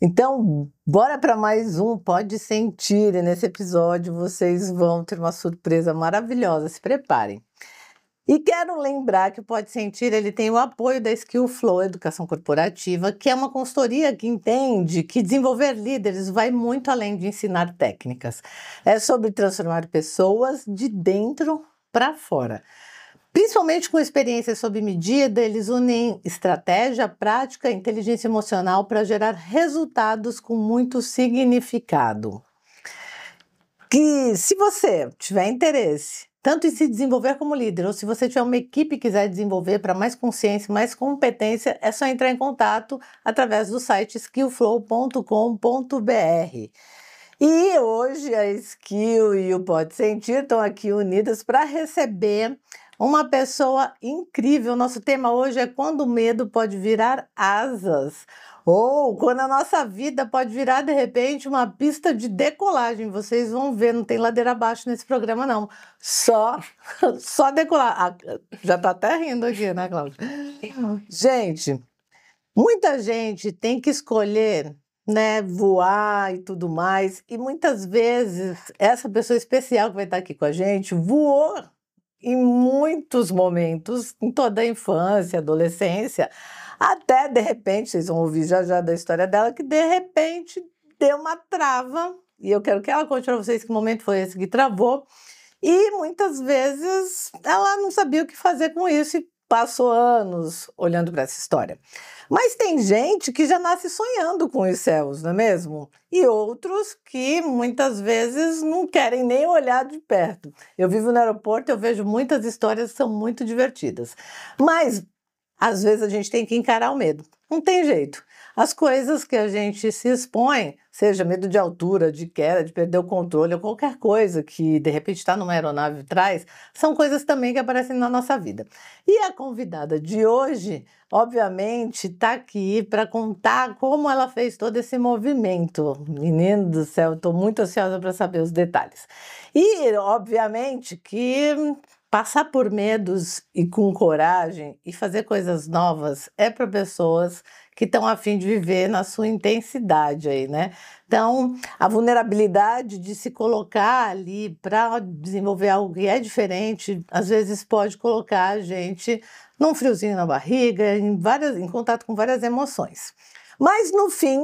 Então, bora para mais um Pode Sentir, e nesse episódio vocês vão ter uma surpresa maravilhosa, se preparem. E quero lembrar que o Pode Sentir, ele tem o apoio da Skill Flow Educação Corporativa, que é uma consultoria que entende que desenvolver líderes vai muito além de ensinar técnicas. É sobre transformar pessoas de dentro para fora. Principalmente com experiências sob medida, eles unem estratégia, prática e inteligência emocional para gerar resultados com muito significado. Que se você tiver interesse, tanto em se desenvolver como líder, ou se você tiver uma equipe e quiser desenvolver para mais consciência, mais competência, é só entrar em contato através do site skillflow.com.br. E hoje a Skill e o Pode Sentir estão aqui unidas para receber uma pessoa incrível. Nosso tema hoje é quando o medo pode virar asas, ou quando a nossa vida pode virar de repente uma pista de decolagem. Vocês vão ver, não tem ladeira abaixo nesse programa não, só decolar. Já tá até rindo aqui, né, Cláudia? Gente, muita gente tem que escolher, né, voar e tudo mais, e muitas vezes essa pessoa especial que vai estar aqui com a gente voou em muitos momentos, em toda a infância, adolescência, até de repente, vocês vão ouvir já da história dela, que de repente deu uma trava, e eu quero que ela conte para vocês que momento foi esse que travou, e muitas vezes ela não sabia o que fazer com isso e passou anos olhando para essa história. Mas tem gente que já nasce sonhando com os céus, não é mesmo? E outros que muitas vezes não querem nem olhar de perto. Eu vivo no aeroporto, eu vejo muitas histórias que são muito divertidas. Mas às vezes a gente tem que encarar o medo. Não tem jeito. As coisas que a gente se expõe, seja medo de altura, de queda, de perder o controle, ou qualquer coisa que de repente está numa aeronave traz, são coisas também que aparecem na nossa vida. E a convidada de hoje, obviamente, está aqui para contar como ela fez todo esse movimento. Menino do céu, estou muito ansiosa para saber os detalhes. E, obviamente, que passar por medos e com coragem e fazer coisas novas é para pessoas que estão a fim de viver na sua intensidade aí, né? Então, a vulnerabilidade de se colocar ali para desenvolver algo que é diferente, às vezes pode colocar a gente num friozinho na barriga, em contato com várias emoções. Mas, no fim,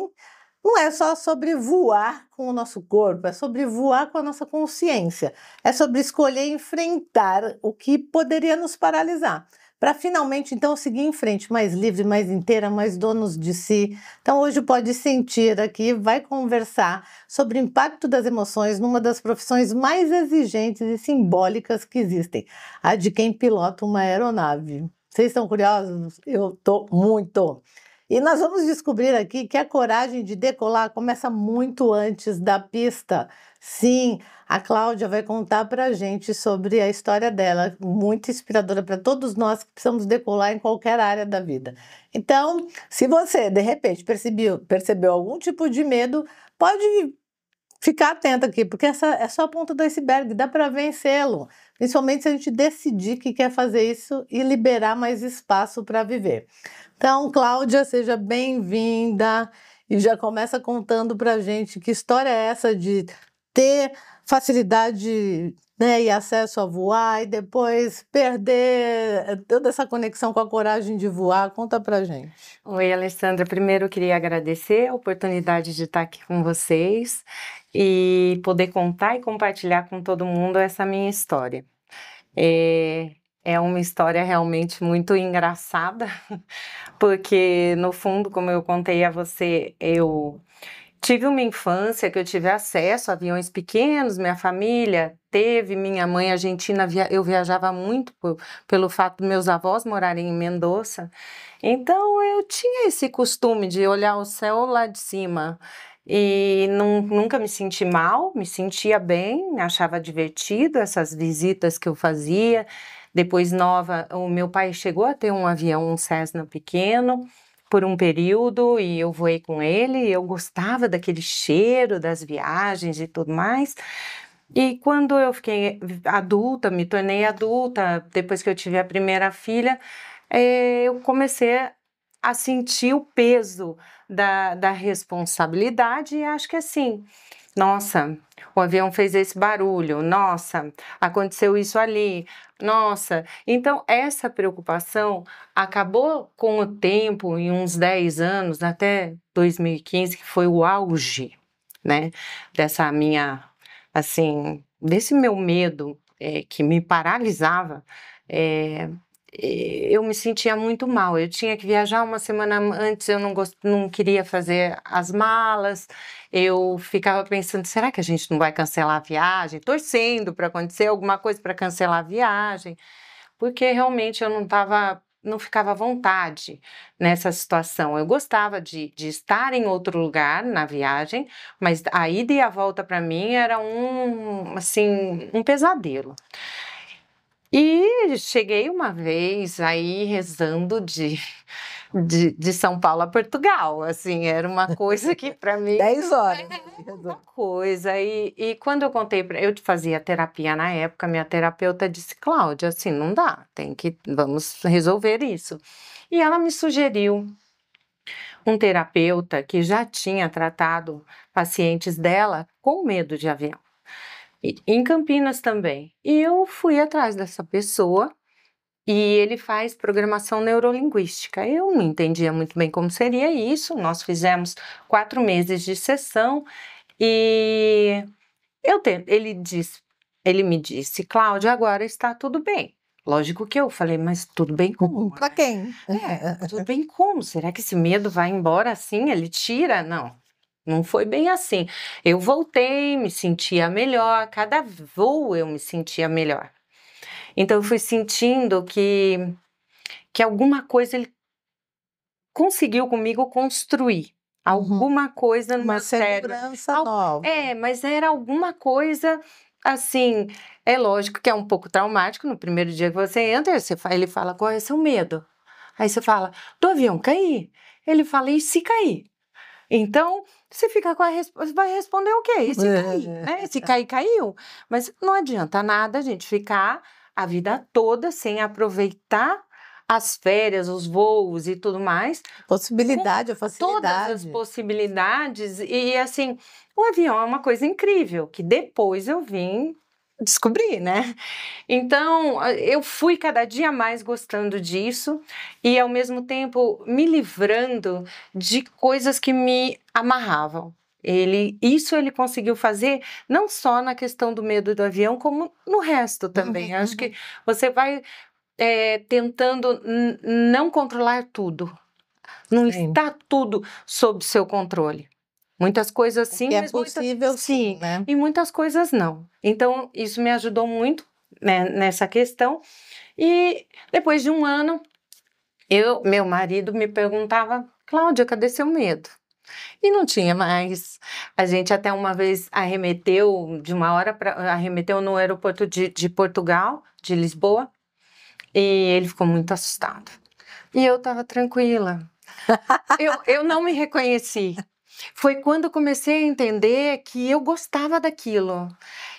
não é só sobre voar com o nosso corpo, é sobre voar com a nossa consciência. É sobre escolher enfrentar o que poderia nos paralisar, para finalmente então seguir em frente, mais livre, mais inteira, mais donos de si. Então hoje o Pode Sentir aqui vai conversar sobre o impacto das emoções numa das profissões mais exigentes e simbólicas que existem, a de quem pilota uma aeronave. Vocês estão curiosos? Eu estou muito! E nós vamos descobrir aqui que a coragem de decolar começa muito antes da pista. Sim, a Cláudia vai contar para a gente sobre a história dela, muito inspiradora para todos nós que precisamos decolar em qualquer área da vida. Então, se você, de repente, percebeu algum tipo de medo, pode ficar atento aqui, porque essa é só a ponta do iceberg, dá para vencê-lo. Principalmente se a gente decidir que quer fazer isso e liberar mais espaço para viver. Então, Cláudia, seja bem-vinda e já começa contando para a gente que história é essa de ter facilidade, né, e acesso a voar e depois perder toda essa conexão com a coragem de voar. Conta para gente. Oi, Alessandra. Primeiro eu queria agradecer a oportunidade de estar aqui com vocês e poder contar e compartilhar com todo mundo essa minha história. É uma história realmente muito engraçada, porque no fundo, como eu contei a você, eu tive uma infância que eu tive acesso a aviões pequenos, minha família teve, minha mãe argentina, eu viajava muito pelo fato dos meus avós morarem em Mendoza, então eu tinha esse costume de olhar o céu lá de cima e nunca me senti mal, me sentia bem, achava divertido essas visitas que eu fazia. Depois o meu pai chegou a ter um avião, um Cessna pequeno, por um período, e eu voei com ele, e eu gostava daquele cheiro das viagens e tudo mais. E quando eu fiquei adulta, me tornei adulta, depois que eu tive a primeira filha, eu comecei a sentir o peso da responsabilidade e acho que assim, nossa, o avião fez esse barulho, nossa, aconteceu isso ali, nossa. Então, essa preocupação acabou com o tempo, em uns 10 anos, até 2015, que foi o auge, né, dessa minha, assim, desse meu medo que me paralisava. Eu me sentia muito mal. Eu tinha que viajar uma semana antes, eu não queria fazer as malas. Eu ficava pensando, será que a gente não vai cancelar a viagem? Torcendo para acontecer alguma coisa para cancelar a viagem, porque realmente eu não ficava à vontade nessa situação. Eu gostava de estar em outro lugar na viagem, mas a ida e a volta para mim era assim, um pesadelo. E cheguei uma vez aí rezando de São Paulo a Portugal, assim, era uma coisa que para mim... 10 horas. Uma coisa, e quando eu contei, eu fazia terapia na época, minha terapeuta disse, Cláudia, assim, não dá, vamos resolver isso. E ela me sugeriu um terapeuta que já tinha tratado pacientes dela com medo de avião. Em Campinas também. E eu fui atrás dessa pessoa e ele faz programação neurolinguística. Eu não entendia muito bem como seria isso. Nós fizemos 4 meses de sessão e ele me disse, Cláudia, agora está tudo bem. Lógico que eu falei, mas tudo bem como? Para quem? Tudo bem como? Será que esse medo vai embora assim? Ele tira? Não foi bem assim. Eu voltei, me sentia melhor, cada voo eu me sentia melhor. Então eu fui sentindo que alguma coisa ele conseguiu comigo construir. Alguma coisa no Uma meu cérebro. segurança nova. Mas era alguma coisa assim. É lógico que é um pouco traumático. No primeiro dia que você entra, ele fala, qual é o seu medo? Aí você fala, do avião cair. Ele fala, e se cair? Então, você fica com a resposta, vai responder o quê? E se cair? Né? Se cair, caiu. Mas não adianta nada a gente ficar a vida toda sem aproveitar as férias, os voos e tudo mais. Possibilidade, a facilidade. Todas as possibilidades. E assim, o avião é uma coisa incrível, que depois eu vim descobrir, né? Então, eu fui cada dia mais gostando disso e, ao mesmo tempo, me livrando de coisas que me amarravam. Isso ele conseguiu fazer não só na questão do medo do avião, como no resto também. Acho que você vai tentando não controlar tudo. Não está tudo sob seu controle. Muitas coisas sim, mas possível sim, né? E muitas coisas não. Então, isso me ajudou muito, né, nessa questão. E depois de um ano, meu marido me perguntava, Cláudia, cadê seu medo? E não tinha mais. A gente até uma vez arremeteu no aeroporto de Portugal, de Lisboa, e ele ficou muito assustado. E eu estava tranquila. Eu não me reconheci. Foi quando eu comecei a entender que eu gostava daquilo.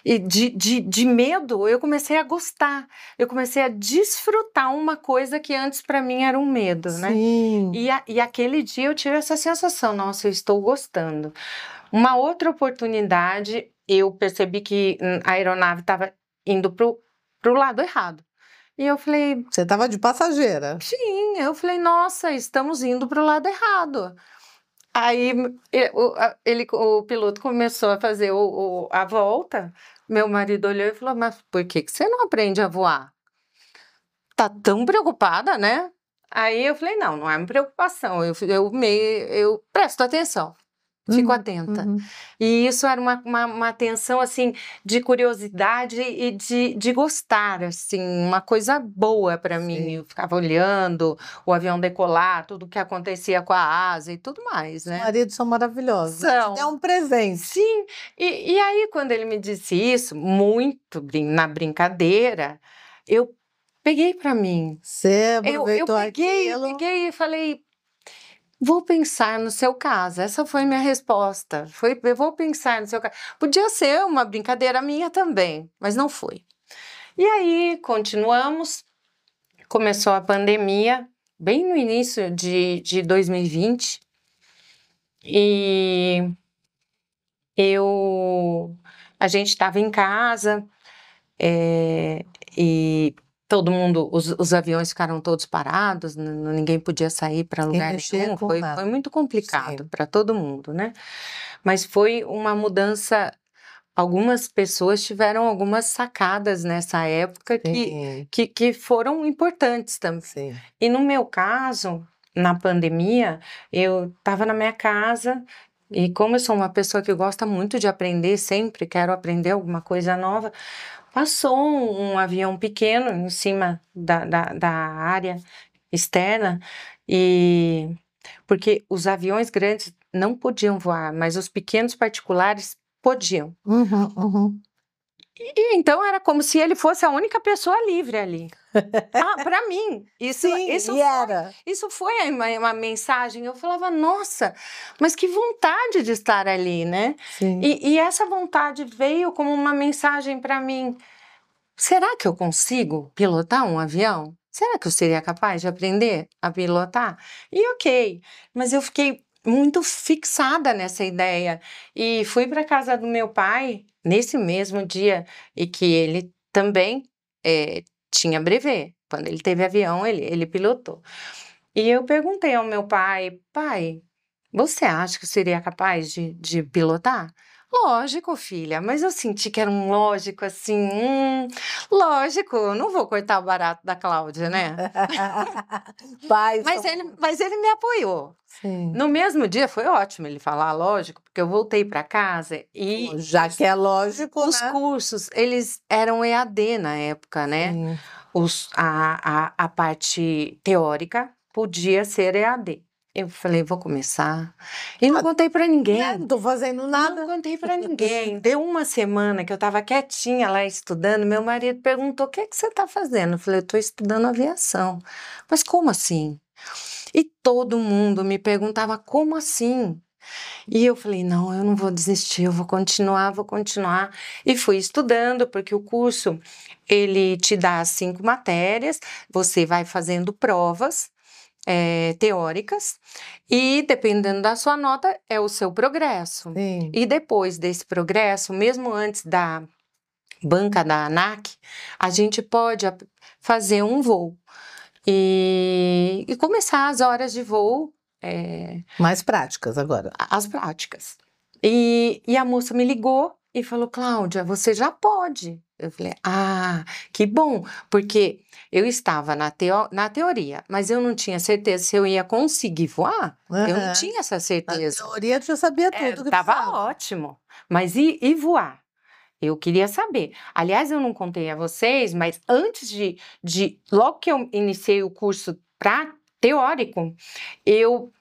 E de medo, eu comecei a gostar. Eu comecei a desfrutar uma coisa que antes para mim era um medo, né? E aquele dia eu tive essa sensação, nossa, eu estou gostando. Uma outra oportunidade, eu percebi que a aeronave estava indo pro lado errado. E eu falei... Você estava de passageira? Sim, eu falei, nossa, estamos indo pro lado errado. Aí o piloto começou a fazer a volta, meu marido olhou e falou, mas por que você não aprende a voar? Tá tão preocupada, né? Aí eu falei, não é uma preocupação, eu presto atenção. Fico atenta. E isso era uma atenção, assim, de curiosidade e de gostar, assim, uma coisa boa para mim. Eu ficava olhando o avião decolar, tudo que acontecia com a asa e tudo mais, né? Os maridos são maravilhosos. São. É um presente. Sim. E aí, quando ele me disse isso, muito na brincadeira, eu peguei para mim. Você aproveitou eu peguei e falei... Vou pensar no seu caso. Essa foi minha resposta. Eu vou pensar no seu caso. Podia ser uma brincadeira minha também, mas não foi. E aí, continuamos. Começou a pandemia bem no início de 2020, e a gente estava em casa, e todo mundo, os aviões ficaram todos parados, ninguém podia sair para Ninguém lugar mexia nenhum, com foi nada. muito complicado Sim. para todo mundo, né? Mas foi uma mudança. Algumas pessoas tiveram algumas sacadas nessa época Sim, que foram importantes também. sim. E no meu caso, na pandemia, eu estava na minha casa e como eu sou uma pessoa que gosta muito de aprender, sempre quero aprender alguma coisa nova, passou um avião pequeno em cima da área externa, e porque os aviões grandes não podiam voar, mas os pequenos particulares podiam. Uhum, uhum. E então era como se ele fosse a única pessoa livre ali. Para mim, Sim, e era. isso foi uma mensagem. Eu falava, nossa, mas que vontade de estar ali, né? Sim. E essa vontade veio como uma mensagem para mim. Será que eu consigo pilotar um avião? Será que eu seria capaz de aprender a pilotar? E ok, mas eu fiquei muito fixada nessa ideia e fui para casa do meu pai nesse mesmo dia e que ele também tinha brevet. Quando ele teve avião, ele pilotou. E eu perguntei ao meu pai, pai, você acha que eu seria capaz de pilotar? Lógico, filha, mas eu senti que era um lógico assim, lógico, eu não vou cortar o barato da Cláudia, né? Pai, Mas ele me apoiou. sim. No mesmo dia foi ótimo ele falar, lógico, porque eu voltei para casa e Já que é lógico, os né? cursos, eles eram EAD na época, né? Sim. A parte teórica podia ser EAD. Eu falei, vou começar. E não contei para ninguém. Não tô fazendo Não nada. contei para ninguém. Deu uma semana que eu estava quietinha lá estudando. Meu marido perguntou: o que é que você está fazendo? Eu falei: eu estou estudando aviação. Mas como assim? E todo mundo me perguntava: como assim? E eu falei: não, eu não vou desistir, eu vou continuar, vou continuar. E fui estudando, porque o curso ele te dá 5 matérias, você vai fazendo provas teóricas, e dependendo da sua nota, é o seu progresso. Sim. E depois desse progresso, mesmo antes da banca da ANAC, a gente pode fazer um voo e começar as horas de voo, Mais práticas agora. as práticas. E a moça me ligou e falou: Cláudia, você já pode. Eu falei: ah, que bom, porque eu estava na teoria, mas eu não tinha certeza se eu ia conseguir voar. Eu não Aham. tinha essa Na certeza. teoria, tu já sabia tudo que Tava precisava. ótimo, mas e voar? Eu queria saber. Aliás, eu não contei a vocês, mas antes logo que eu iniciei o curso para teórico, eu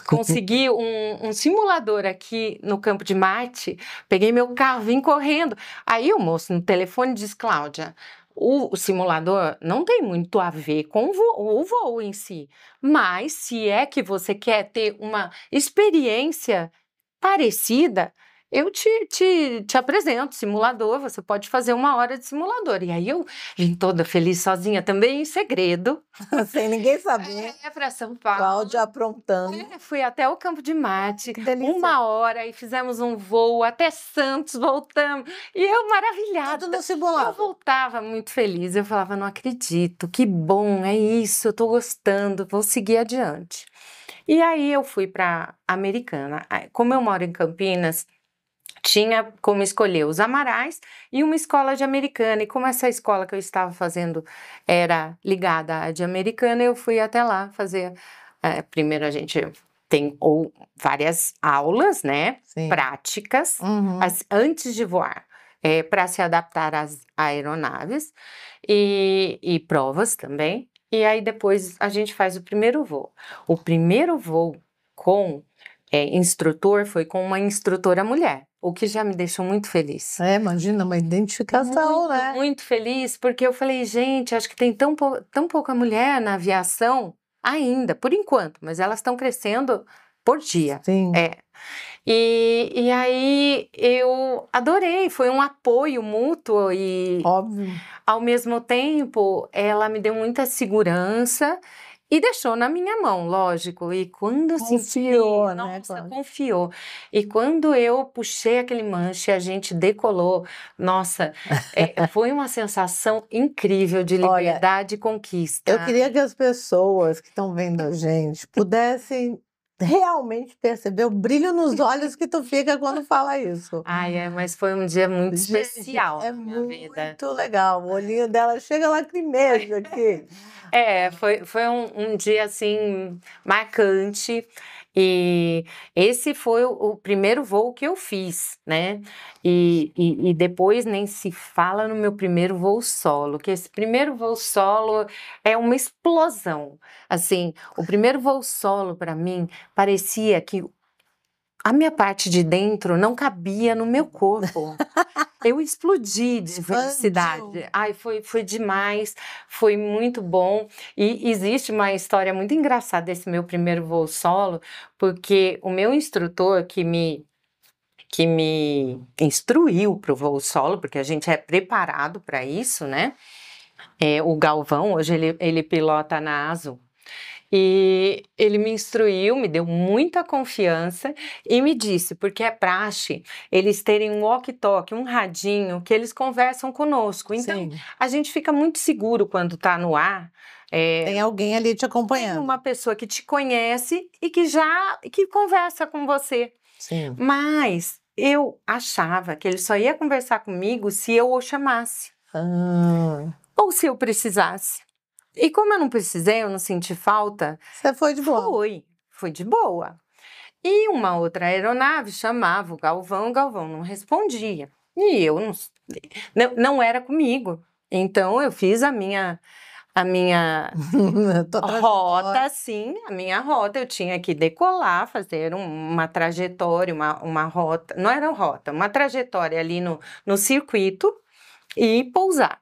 consegui um simulador aqui no Campo de Marte, peguei meu carro, vim correndo. Aí o moço no telefone disse: Cláudia, o simulador não tem muito a ver com o voo em si, mas se é que você quer ter uma experiência parecida, eu te apresento simulador, você pode fazer 1 hora de simulador. E aí eu vim toda feliz sozinha, também em segredo, Sem ninguém saber. para São Paulo. Cláudia aprontando. Fui até o Campo de Marte, Que delícia. 1 hora, e fizemos um voo até Santos, voltamos. E eu maravilhada. Tudo no Eu simulador. voltava muito feliz, eu falava, não acredito, que bom, é isso, eu tô gostando, vou seguir adiante. E aí eu fui para Americana. Como eu moro em Campinas, tinha como escolher os Amarais e uma escola de Americana. E como essa escola que eu estava fazendo era ligada à de Americana, eu fui até lá fazer. Primeiro a gente tem várias aulas, né? Sim. Práticas, Uhum. antes de voar, para se adaptar às aeronaves, e provas também. E aí depois a gente faz o primeiro voo. O primeiro voo com instrutor foi com uma instrutora mulher, o que já me deixou muito feliz. Imagina, uma identificação, Muito, né? muito feliz, porque eu falei, gente, acho que tem tão pouca mulher na aviação ainda, por enquanto, mas elas estão crescendo por dia. Sim. E aí eu adorei, foi um apoio mútuo e, Óbvio. ao mesmo tempo, ela me deu muita segurança E deixou na minha mão, lógico. E quando eu Confiou, senti, né, nossa, Cláudia? confiou. E quando eu puxei aquele manche, a gente decolou. Nossa, foi uma sensação incrível de Olha, liberdade e eu conquista. queria que as pessoas que estão vendo a gente pudessem realmente perceber o brilho nos olhos que tu fica quando fala isso. Ai, mas foi um dia muito Gente, especial é na minha vida. muito legal. O olhinho dela chega lacrimejo aqui. Foi um dia assim marcante e esse foi o primeiro voo que eu fiz, né? E depois nem se fala no meu primeiro voo solo, que esse primeiro voo solo é uma explosão. Assim, o primeiro voo solo para mim parecia que a minha parte de dentro não cabia no meu corpo. Eu explodi de Expandiu. felicidade. Ai, foi demais, foi muito bom. E existe uma história muito engraçada desse meu primeiro voo solo, porque o meu instrutor que me instruiu para o voo solo, porque a gente é preparado para isso, né? O Galvão, hoje ele pilota na ASO. E ele me instruiu, me deu muita confiança e me disse, porque é praxe eles terem um walkie-talkie, um radinho, que eles conversam conosco. Então, Sim. a gente fica muito seguro quando está no ar. Tem alguém ali te Tem acompanhando. uma pessoa que te conhece e que conversa com você. Sim. Mas eu achava que ele só ia conversar comigo se eu o chamasse Ah, ou se eu precisasse. E como eu não precisei, eu não senti falta, você foi de boa. foi de boa. E uma outra aeronave chamava o Galvão não respondia. E eu não era comigo. Então eu fiz a minha Tua rota, trajetória. sim, a minha rota. Eu tinha que decolar, fazer uma trajetória, uma rota, não era rota, uma trajetória ali no circuito e pousar.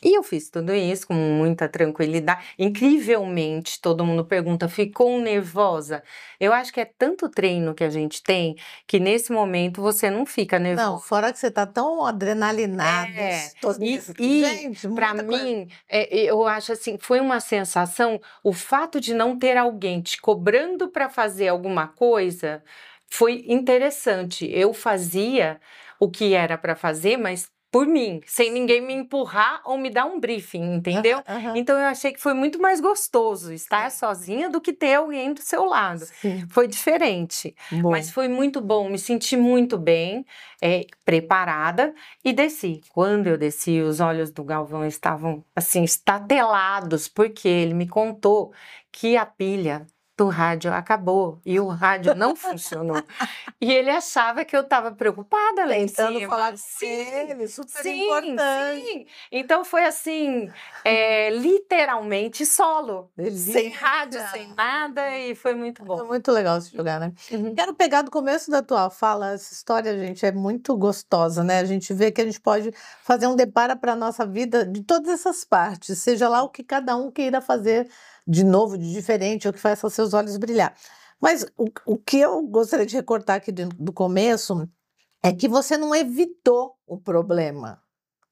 E eu fiz tudo isso com muita tranquilidade. Incrivelmente, todo mundo pergunta, ficou nervosa? Eu acho que é tanto treino que a gente tem que nesse momento você não fica Não, nervosa. fora que você tá tão adrenalinada. Gente, Para muita coisa. mim, eu acho assim, foi uma sensação, o fato de não ter alguém te cobrando para fazer alguma coisa foi interessante. Eu fazia o que era para fazer, mas por mim, sem ninguém me empurrar ou me dar um briefing, entendeu? Aham. Então eu achei que foi muito mais gostoso estar sozinha do que ter alguém do seu lado. Sim. Foi diferente, Bom. mas foi muito bom, me senti muito bem, preparada e desci. Quando eu desci, os olhos do Galvão estavam assim estatelados, porque ele me contou que a pilha do rádio acabou e o rádio não funcionou. E ele achava que eu estava preocupada lá em Tentando cima. falar com Sim, ele, super sim, importante. sim. Então foi assim, literalmente solo, sem rádio, Delícia. sem nada, e foi muito É bom. muito legal esse jogar, né? Uhum. Quero pegar do começo da tua fala, essa história, gente, é muito gostosa, né? A gente vê que a gente pode fazer um deparo para a nossa vida de todas essas partes, seja lá o que cada um queira fazer de novo, de diferente, ou que faça seus olhos brilhar. Mas o que eu gostaria de recortar aqui do começo é que você não evitou o problema,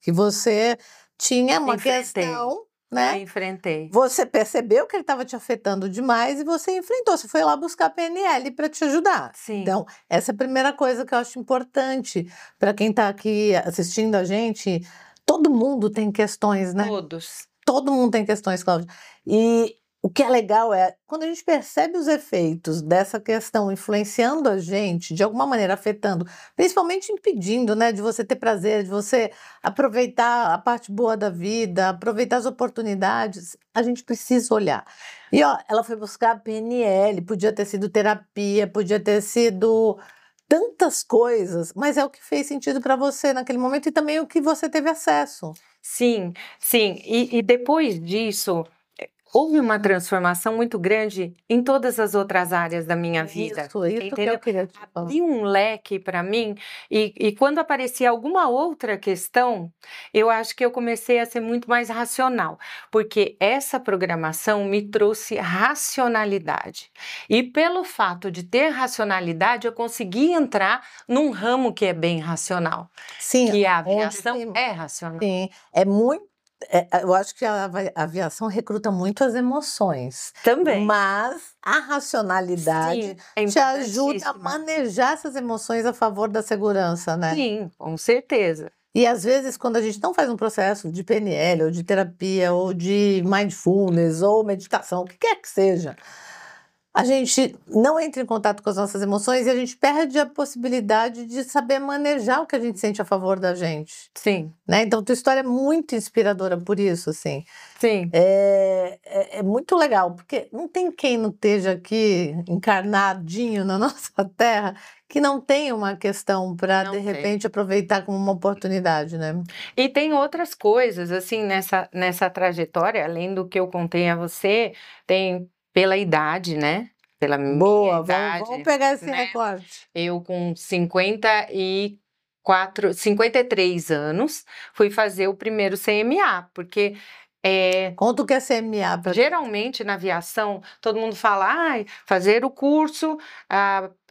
que você tinha uma Enfrentei. questão, Eu né? enfrentei. Você percebeu que ele estava te afetando demais e você enfrentou, você foi lá buscar a PNL para te ajudar. Sim. Então, essa é a primeira coisa que eu acho importante para quem está aqui assistindo a gente. Todo mundo tem questões, né? Todos. Todo mundo tem questões, Cláudia. E o que é legal é quando a gente percebe os efeitos dessa questão influenciando a gente, de alguma maneira afetando, principalmente impedindo, né, de você ter prazer, de você aproveitar a parte boa da vida, aproveitar as oportunidades, a gente precisa olhar. E ó, ela foi buscar a PNL, podia ter sido terapia, podia ter sido tantas coisas, mas é o que fez sentido para você naquele momento e também o que você teve acesso. Sim, sim. E depois disso, houve uma transformação muito grande em todas as outras áreas da minha vida. Isso que Entendeu? eu queria te falar. Abriu um leque para mim, e quando aparecia alguma outra questão, eu acho que eu comecei a ser muito mais racional, porque essa programação me trouxe racionalidade. E pelo fato de ter racionalidade, eu consegui entrar num ramo que é bem racional, Sim, que a onde aviação tem- é racional. Sim, é muito Eu acho que a aviação recruta muito as emoções, Também. mas a racionalidade Sim, é te ajuda a importantíssima. manejar essas emoções a favor da segurança, né? Sim, com certeza. E às vezes, quando a gente não faz um processo de PNL, ou de terapia, ou de mindfulness, ou meditação, o que quer que seja, a gente não entra em contato com as nossas emoções e a gente perde a possibilidade de saber manejar o que a gente sente a favor da gente, Sim, né? Então, tua história é muito inspiradora por isso, assim. sim. É muito legal, porque não tem quem não esteja aqui encarnadinho na nossa terra que não tenha uma questão para, Não de tem. repente, aproveitar como uma oportunidade, né? E tem outras coisas, assim, nessa trajetória, além do que eu contei a você, tem pela idade, né? Pela minha Boa, vamos idade, pegar esse né? recorte. Eu com 53 anos, fui fazer o primeiro CMA, porque Conta o que é CMA para geralmente na aviação todo mundo fala, ai, fazer o curso,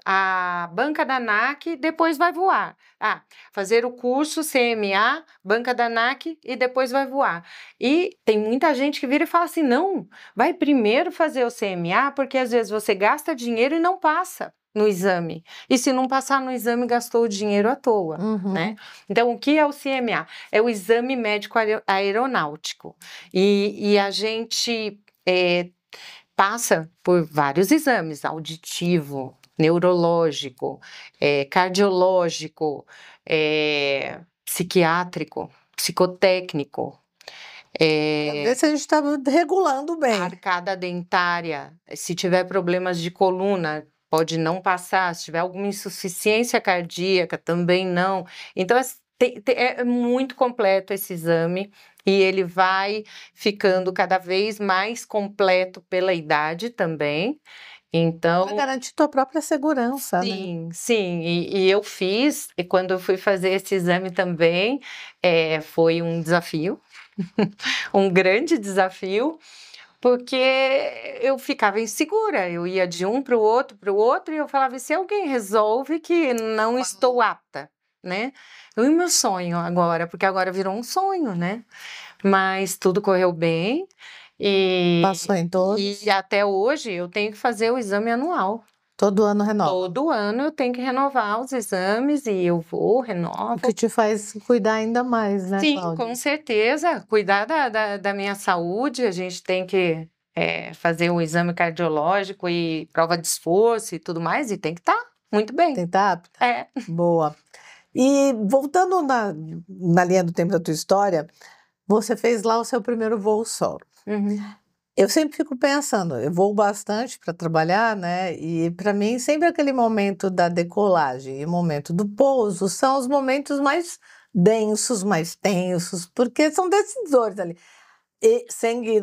a banca da ANAC, depois vai voar. Ah, fazer o curso CMA, banca da ANAC e depois vai voar. E tem muita gente que vira e fala assim, não, vai primeiro fazer o CMA, porque às vezes você gasta dinheiro e não passa no exame. E se não passar no exame, gastou o dinheiro à toa, né? Então, o que é o CMA? É o Exame Médico Aeronáutico. E a gente passa por vários exames, auditivo, neurológico, cardiológico, psiquiátrico, psicotécnico, ver se a gente está regulando bem. arcada dentária, se tiver problemas de coluna, pode não passar, se tiver alguma insuficiência cardíaca, também não. Então, é muito completo esse exame e ele vai ficando cada vez mais completo pela idade também. Então, Para garantir tua própria segurança, né? sim, sim, e eu fiz, e quando eu fui fazer esse exame também, foi um desafio, um grande desafio, porque eu ficava insegura, eu ia de um para o outro, e eu falava, e se alguém resolve que não estou apta, né? E o meu sonho agora, porque agora virou um sonho, né? Mas tudo correu bem, Passou em todos. e até hoje eu tenho que fazer o exame anual. Todo ano renova. Todo ano eu tenho que renovar os exames, e eu vou, O renovo. que te faz cuidar ainda mais, né, Sim, Cláudia? com certeza. Cuidar da minha saúde, a gente tem que fazer o exame cardiológico e prova de esforço e tudo mais, e tem que estar muito bem. Tem que estar apta? É. Boa. E voltando na linha do tempo da tua história, você fez lá o seu primeiro voo solo. Uhum. Eu sempre fico pensando, eu voo bastante para trabalhar, né? E para mim sempre aquele momento da decolagem e o momento do pouso são os momentos mais densos, mais tensos, porque são decisores ali. E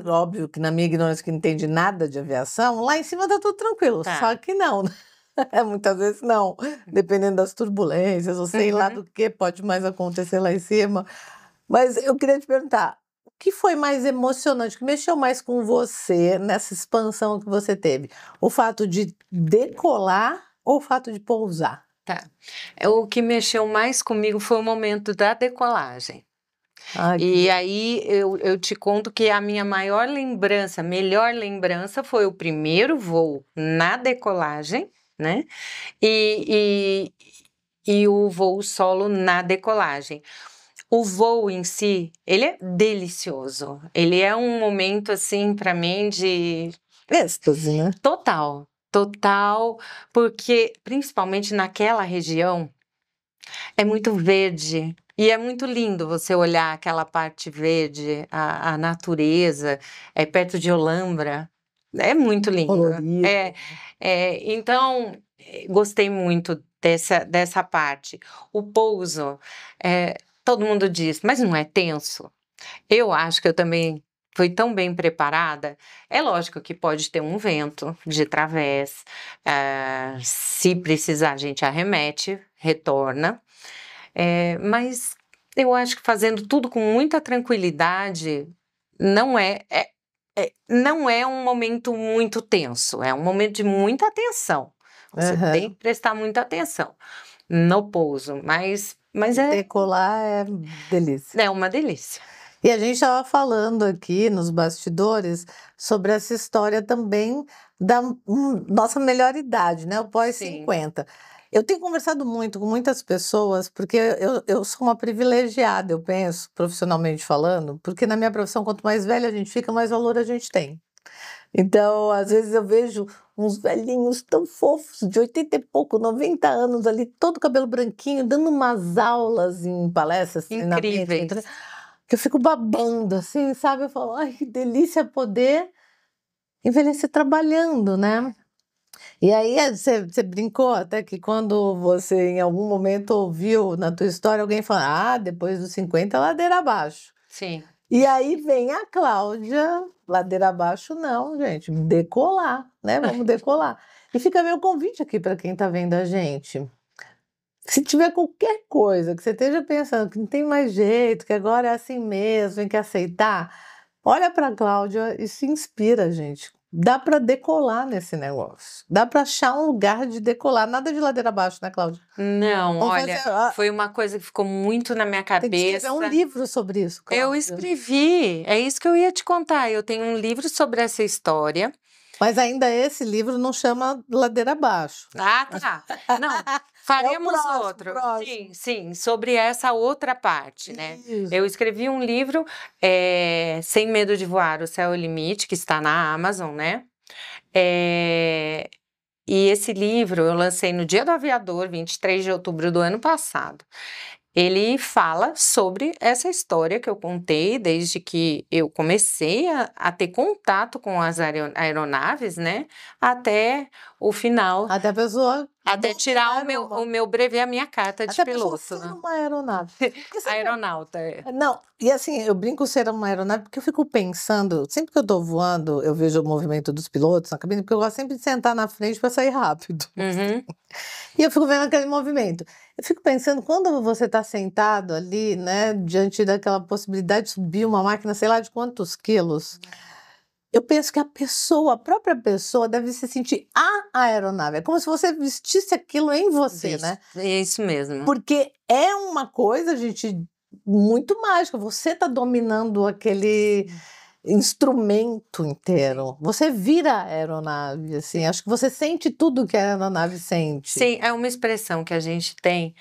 óbvio que na minha ignorância que não entende nada de aviação, lá em cima tá tudo tranquilo, Tá. só que não, né? Muitas vezes não, dependendo das turbulências, ou sei lá do que pode mais acontecer lá em cima. Mas eu queria te perguntar, o que foi mais emocionante, o que mexeu mais com você nessa expansão que você teve? O fato de decolar ou o fato de pousar? Tá. O que mexeu mais comigo foi o momento da decolagem. Ai, E aí eu te conto que a minha melhor lembrança foi o primeiro voo na decolagem, né? E o voo solo na decolagem. O voo em si, ele é delicioso. Ele é um momento, assim, para mim, de êxtase, né? total, porque principalmente naquela região é muito verde. E é muito lindo você olhar aquela parte verde, a natureza, perto de Olambra. É muito lindo. Colorido. Então, gostei muito dessa parte. O pouso, todo mundo diz, mas não é tenso? Eu acho que eu também fui tão bem preparada. É lógico que pode ter um vento de través, se precisar a gente arremete, retorna, mas eu acho que fazendo tudo com muita tranquilidade não é um momento muito tenso, é um momento de muita atenção. Você tem que prestar muita atenção no pouso, mas Decolar é delícia. é uma delícia. E a gente estava falando aqui nos bastidores sobre essa história também da nossa melhor idade, né? O Sim. pós-50. Eu tenho conversado muito com muitas pessoas, porque eu sou uma privilegiada, eu penso, profissionalmente falando, porque na minha profissão, quanto mais velha a gente fica, mais valor a gente tem. Então, às vezes eu vejo uns velhinhos tão fofos, de 80 e pouco, 90 anos ali, todo cabelo branquinho, dando umas aulas em palestras, treinamentos, Incríveis. que eu fico babando, assim, sabe? Eu falo, ai, que delícia poder envelhecer trabalhando, né? E aí você brincou até que quando você em algum momento ouviu na tua história alguém falar, depois dos 50 ladeira abaixo. Sim. E aí vem a Cláudia, ladeira abaixo não, gente, decolar, né? Vamos decolar. E fica meu convite aqui para quem está vendo a gente. Se tiver qualquer coisa que você esteja pensando que não tem mais jeito, que agora é assim mesmo, tem que aceitar, olha para a Cláudia e se inspira, gente. Dá para decolar nesse negócio. Dá para achar um lugar de decolar. Nada de ladeira abaixo, né, Cláudia? Não, Vamos olha, fazer, foi uma coisa que ficou muito na minha tem que escrever um cabeça. livro sobre isso, Eu Cláudia. escrevi, é isso que eu ia te contar. Eu tenho um livro sobre essa história. Mas ainda esse livro não chama ladeira abaixo. Ah, tá. Não, faremos próximo, outro. próximo. Sim, sobre essa outra parte, né? Isso. Eu escrevi um livro, Sem Medo de Voar, O Céu é o Limite, que está na Amazon, né? E esse livro eu lancei no Dia do Aviador, 23 de outubro do ano passado. Ele fala sobre essa história que eu contei desde que eu comecei a ter contato com as aeronaves, né? Até o final, Até a pessoa até tirar dominar o meu brevet, a minha carta de até a pessoa piloto, ser né? uma aeronave. Porque sempre Aeronauta. Não, e assim, eu brinco ser uma aeronave porque eu fico pensando, sempre que eu tô voando, eu vejo o movimento dos pilotos na cabine, porque eu gosto sempre de sentar na frente para sair rápido. Uhum. E eu fico vendo aquele movimento. Eu fico pensando, quando você está sentado ali, né, diante daquela possibilidade de subir uma máquina, sei lá de quantos quilos, eu penso que a pessoa, a própria pessoa, deve se sentir a aeronave. É como se você vestisse aquilo em você, né? É isso mesmo. Porque é uma coisa, gente, muito mágica. Você está dominando aquele instrumento inteiro. Você vira a aeronave, assim. Acho que você sente tudo que a aeronave sente. Sim, é uma expressão que a gente tem,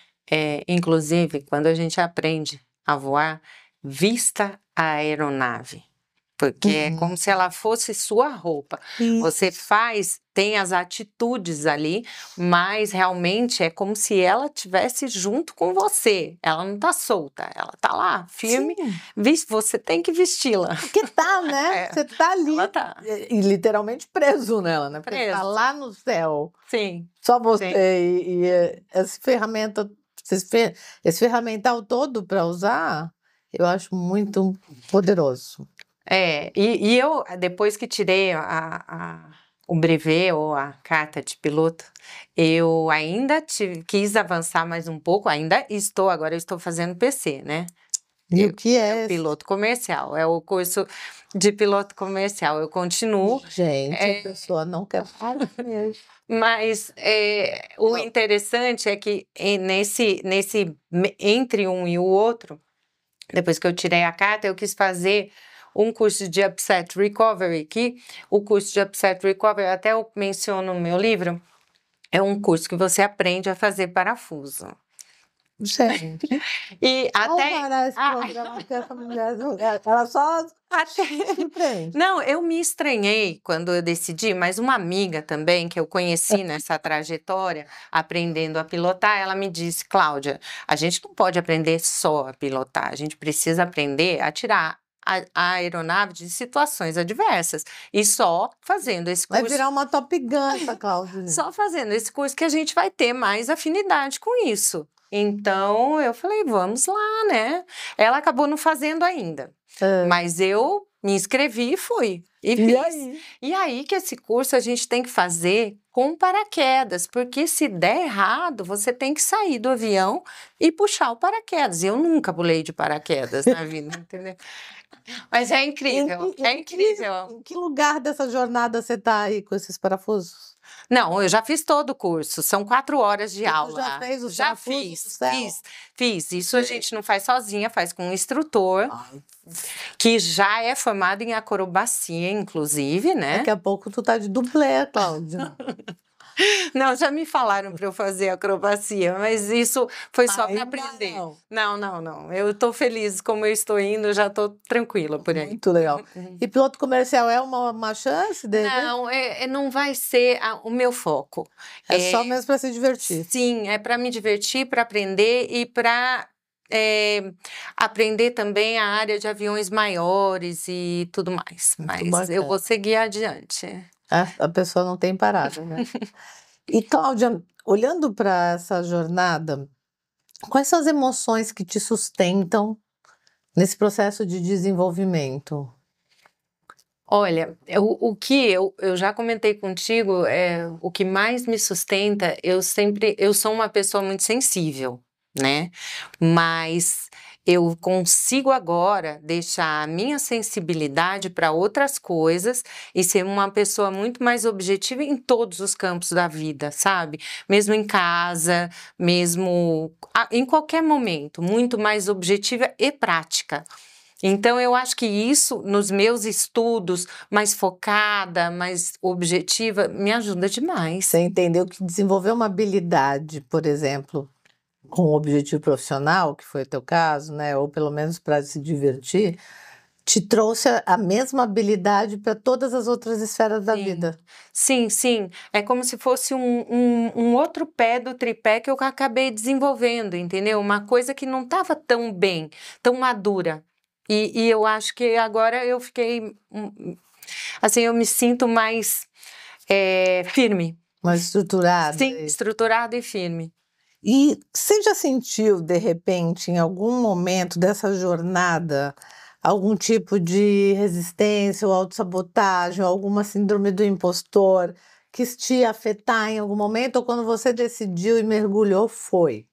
inclusive, quando a gente aprende a voar, vista a aeronave. Porque é como se ela fosse sua roupa. Você faz, tem as atitudes ali, mas realmente é como se ela estivesse junto com você. Ela não está solta, ela está lá, firme. Você tem que vesti-la. Porque tá, né? Você tá ali. Ela tá. E literalmente preso nela, né? Porque tá Preso. lá no céu. Sim. Só você e essa ferramenta, esse ferramental todo para usar, eu acho muito poderoso. E eu, depois que tirei o brevet ou a carta de piloto, eu ainda quis avançar mais um pouco, agora eu estou fazendo PC, né? E o que é? Piloto comercial, é o curso de piloto comercial, eu continuo. Gente, a pessoa não quer parar mesmo. Mas o interessante é que entre um e o outro, depois que eu tirei a carta, eu quis fazer um curso de Upset Recovery, que o curso de Upset Recovery, até eu menciono no meu livro, é um curso que você aprende a fazer parafuso. Gente, e até esse programa que essa mulher, ela só surpreende. Não, eu me estranhei quando eu decidi, mas uma amiga também que eu conheci nessa trajetória, aprendendo a pilotar, ela me disse, Cláudia, a gente não pode aprender só a pilotar, a gente precisa aprender a tirar a aeronave de situações adversas. E só fazendo esse curso... Vai virar uma Top Gun, essa Cláudia. Só fazendo esse curso que a gente vai ter mais afinidade com isso. Então, eu falei, vamos lá, né? Ela acabou não fazendo ainda. Mas eu me inscrevi e fui. E fiz. E aí que esse curso a gente tem que fazer com paraquedas, porque se der errado, você tem que sair do avião e puxar o paraquedas. Eu nunca pulei de paraquedas na vida, entendeu? Mas é incrível, é incrível. Em que lugar dessa jornada você está aí com esses parafusos? Não, eu já fiz todo o curso, são 4 horas de aula. Já fez o Já fiz. Isso a gente não faz sozinha, faz com um instrutor, que já é formado em acrobacia, inclusive, né? Daqui a pouco tu tá de dublê, Cláudia. Não, já me falaram para eu fazer acrobacia, mas isso foi só para aprender. Não. Eu estou feliz como eu estou indo, já estou tranquila por aí. Muito legal. E piloto comercial é uma chance dele? Não, não vai ser o meu foco. É só mesmo para se divertir. Sim, é para me divertir, para aprender e para aprender também a área de aviões maiores e tudo mais. Mas eu vou seguir adiante. A pessoa não tem parada, né? E, Cláudia, olhando para essa jornada, quais são as emoções que te sustentam nesse processo de desenvolvimento? Olha, o que eu já comentei contigo, o que mais me sustenta, eu sou uma pessoa muito sensível, né? Mas eu consigo agora deixar a minha sensibilidade para outras coisas e ser uma pessoa muito mais objetiva em todos os campos da vida, sabe? Mesmo em casa, mesmo em qualquer momento, muito mais objetiva e prática. Então, eu acho que isso, nos meus estudos, mais focada, mais objetiva, me ajuda demais. Você entendeu que desenvolver uma habilidade, por exemplo, com um objetivo profissional, que foi o teu caso, né, ou pelo menos para se divertir, te trouxe a mesma habilidade para todas as outras esferas da vida. Sim. É como se fosse um outro pé do tripé que eu acabei desenvolvendo, entendeu? Uma coisa que não estava tão bem, tão madura. E eu acho que agora eu fiquei, assim, eu me sinto mais firme. Mais estruturada. Sim, estruturada e firme. E você já sentiu, de repente, em algum momento dessa jornada, algum tipo de resistência ou autossabotagem, ou alguma síndrome do impostor, quis te afetar em algum momento, ou quando você decidiu e mergulhou, foi?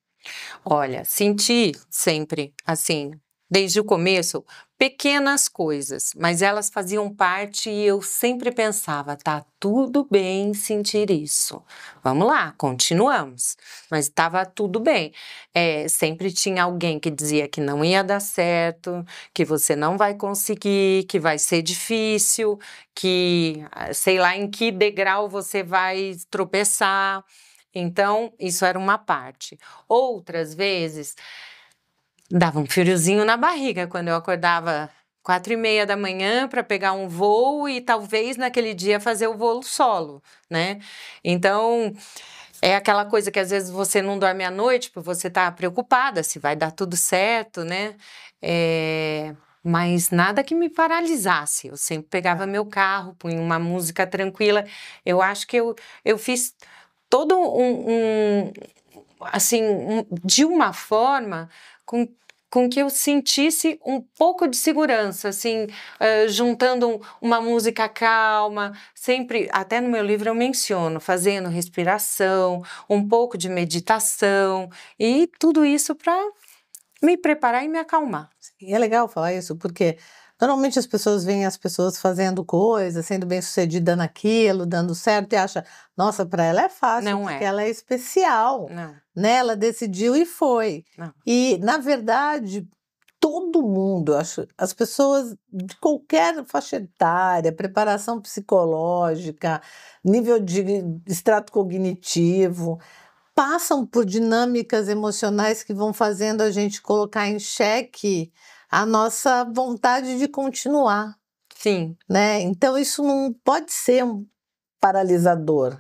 Olha, senti sempre, assim, desde o começo, pequenas coisas, mas elas faziam parte e eu sempre pensava, tá tudo bem sentir isso. Vamos lá, continuamos. Mas estava tudo bem. Sempre tinha alguém que dizia que não ia dar certo, que você não vai conseguir, que vai ser difícil, que sei lá em que degrau você vai tropeçar. Então, isso era uma parte. Outras vezes, dava um friozinho na barriga quando eu acordava 4h30 da manhã para pegar um voo e talvez naquele dia fazer o voo solo, né? Então, é aquela coisa que às vezes você não dorme à noite porque você está preocupada se vai dar tudo certo, né? Mas nada que me paralisasse. Eu sempre pegava meu carro, punha uma música tranquila. Eu acho que eu fiz todo de uma forma com que eu sentisse um pouco de segurança, assim, juntando uma música calma, sempre, até no meu livro eu menciono, fazendo respiração, um pouco de meditação, e tudo isso para me preparar e me acalmar. E é legal falar isso, porque normalmente as pessoas veem as pessoas fazendo coisas, sendo bem-sucedida naquilo, dando certo, e acha, nossa, para ela é fácil, Não porque é. ela é especial. Não. Né? Ela decidiu e foi. Não. E, na verdade, todo mundo, acho, as pessoas de qualquer faixa etária, preparação psicológica, nível de extrato cognitivo, passam por dinâmicas emocionais que vão fazendo a gente colocar em xeque a nossa vontade de continuar. Sim. Né? Então, isso não pode ser um paralisador.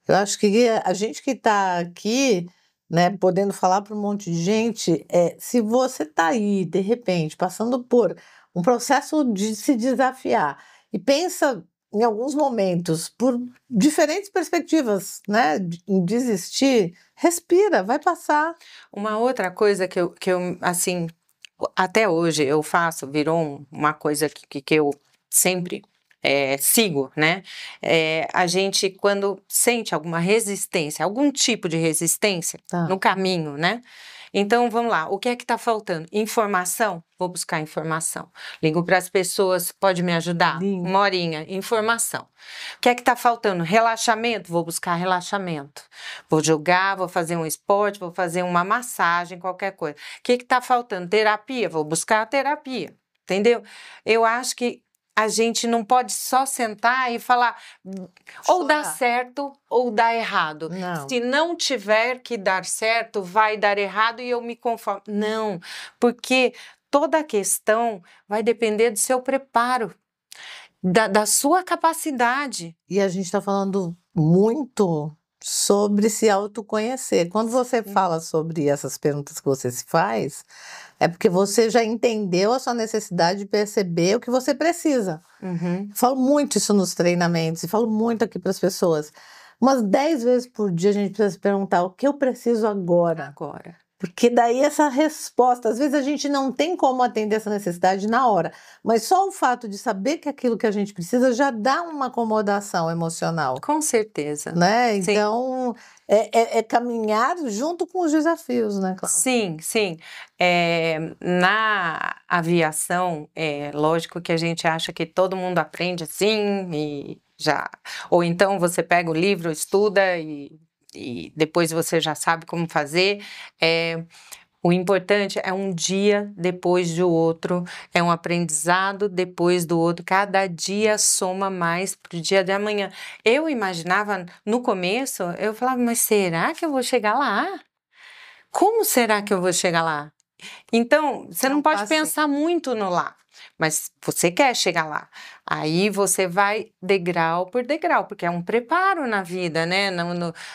Eu acho que a gente que está aqui, né, podendo falar para um monte de gente, se você está aí, de repente, passando por um processo de se desafiar e pensa em alguns momentos, por diferentes perspectivas, né, em desistir, respira, vai passar. Uma outra coisa que eu assim, até hoje eu faço, virou uma coisa que eu sempre sigo, né? A gente, quando sente alguma resistência, algum tipo de resistência no caminho, né? Então, vamos lá, o que é que está faltando? Informação? Vou buscar informação. Ligo para as pessoas, pode me ajudar? Lindo. Uma horinha, informação. O que é que está faltando? Relaxamento? Vou buscar relaxamento. Vou jogar, vou fazer um esporte, vou fazer uma massagem, qualquer coisa. O que está faltando? Terapia? Vou buscar a terapia, entendeu? Eu acho que a gente não pode só sentar e falar ou dá certo ou dá errado. Não. Se não tiver que dar certo, vai dar errado e eu me conformo. Não, porque toda a questão vai depender do seu preparo, da sua capacidade. E a gente está falando muito sobre se autoconhecer. Quando você fala sobre essas perguntas que você se faz, é porque você já entendeu a sua necessidade de perceber o que você precisa. Uhum. Falo muito isso nos treinamentos e falo muito aqui para as pessoas. Umas 10 vezes por dia a gente precisa se perguntar o que eu preciso agora. Porque daí essa resposta, às vezes a gente não tem como atender essa necessidade na hora, mas só o fato de saber que aquilo que a gente precisa já dá uma acomodação emocional. Com certeza. Né? Sim. Então, é caminhar junto com os desafios, né, Cláudia? Sim, sim. Na aviação, lógico que a gente acha que todo mundo aprende assim e já... Ou então você pega o livro, estuda e depois você já sabe como fazer. O importante é um dia depois do outro, é um aprendizado depois do outro, cada dia soma mais para o dia de amanhã. Eu imaginava, no começo, eu falava, mas será que eu vou chegar lá? Como será que eu vou chegar lá? Então, você não pode pensar muito no lá, mas você quer chegar lá. Aí você vai degrau por degrau, porque é um preparo na vida, né?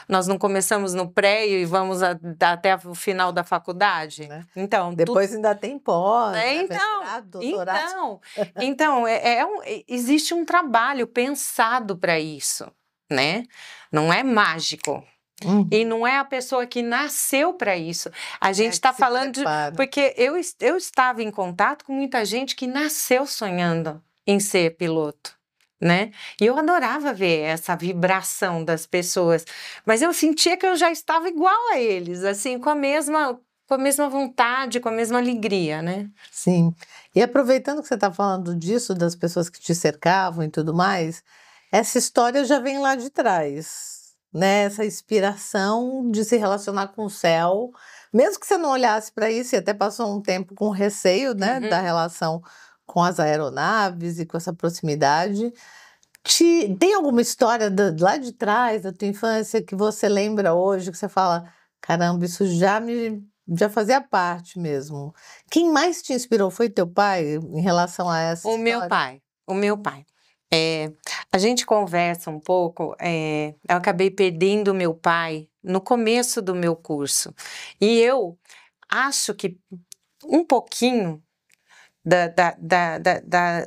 Nós não começamos no pré e vamos até o final da faculdade. Né? Então, depois ainda tem pós, né? Então, mestrado, doutorado. Então existe um trabalho pensado para isso, né? Não é mágico. E não é a pessoa que nasceu para isso. A gente está falando porque eu estava em contato com muita gente que nasceu sonhando em ser piloto, né? E eu adorava ver essa vibração das pessoas, mas eu sentia que eu já estava igual a eles, assim, com a mesma vontade, com a mesma alegria, né? Sim. E aproveitando que você está falando disso, das pessoas que te cercavam e tudo mais, essa história já vem lá de trás. Né, essa inspiração de se relacionar com o céu, mesmo que você não olhasse para isso e até passou um tempo com receio, né, da relação com as aeronaves e com essa proximidade. Tem alguma história lá de trás da tua infância que você lembra hoje, que você fala, caramba, isso já fazia parte mesmo. Quem mais te inspirou? Foi teu pai em relação a essa história? O meu pai. A gente conversa um pouco, eu acabei perdendo meu pai no começo do meu curso. E eu acho que um pouquinho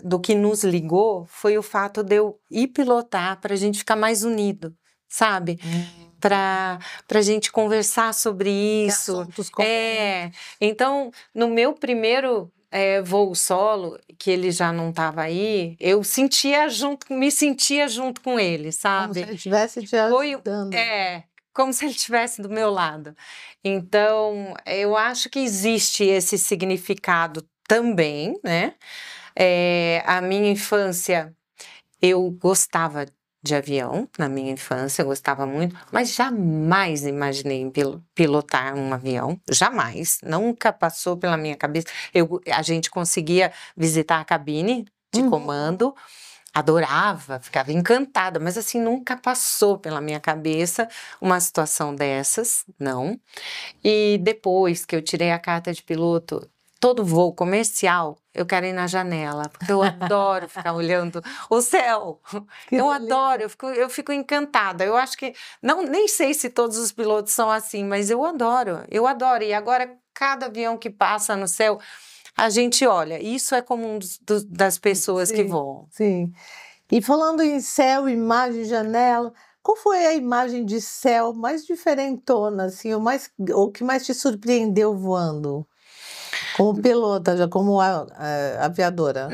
do que nos ligou foi o fato de eu ir pilotar para a gente ficar mais unido, sabe? Para a gente conversar sobre isso. Então, no meu primeiro voo solo, que ele já não estava aí, eu me sentia junto com ele, sabe? Como se ele estivesse te ajudando. Como se ele estivesse do meu lado. Então, eu acho que existe esse significado também, né? A minha infância, eu gostava de avião, na minha infância, eu gostava muito, mas jamais imaginei em pilotar um avião, jamais, nunca passou pela minha cabeça. A gente conseguia visitar a cabine de comando, adorava, ficava encantada, mas assim, nunca passou pela minha cabeça uma situação dessas, não. E depois que eu tirei a carta de piloto, todo voo comercial, eu quero ir na janela, porque eu adoro ficar olhando o céu. Eu adoro, eu fico encantada. Eu acho que, nem sei se todos os pilotos são assim, mas eu adoro. E agora, cada avião que passa no céu, a gente olha. Isso é comum das pessoas que voam. Sim. E falando em céu, imagem, janela, qual foi a imagem de céu mais diferentona, assim, o que mais te surpreendeu voando? Como pilota, já como aviadora?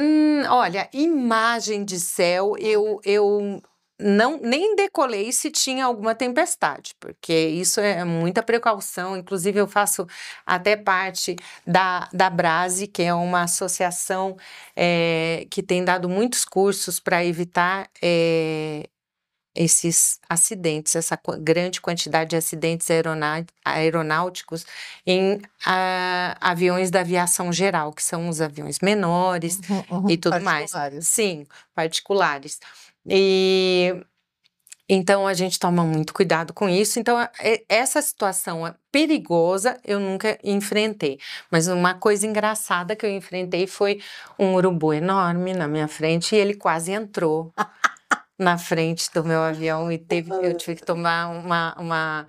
Olha, imagem de céu, eu nem decolei se tinha alguma tempestade, porque isso é muita precaução. Inclusive, eu faço até parte da Brase, que é uma associação que tem dado muitos cursos para evitar esses acidentes, essa grande quantidade de acidentes aeronáuticos em aviões da aviação geral, que são os aviões menores e tudo mais. Sim, particulares. E então a gente toma muito cuidado com isso. Então, essa situação perigosa eu nunca enfrentei. Mas uma coisa engraçada que eu enfrentei foi um urubu enorme na minha frente e ele quase entrou na frente do meu avião e eu tive que tomar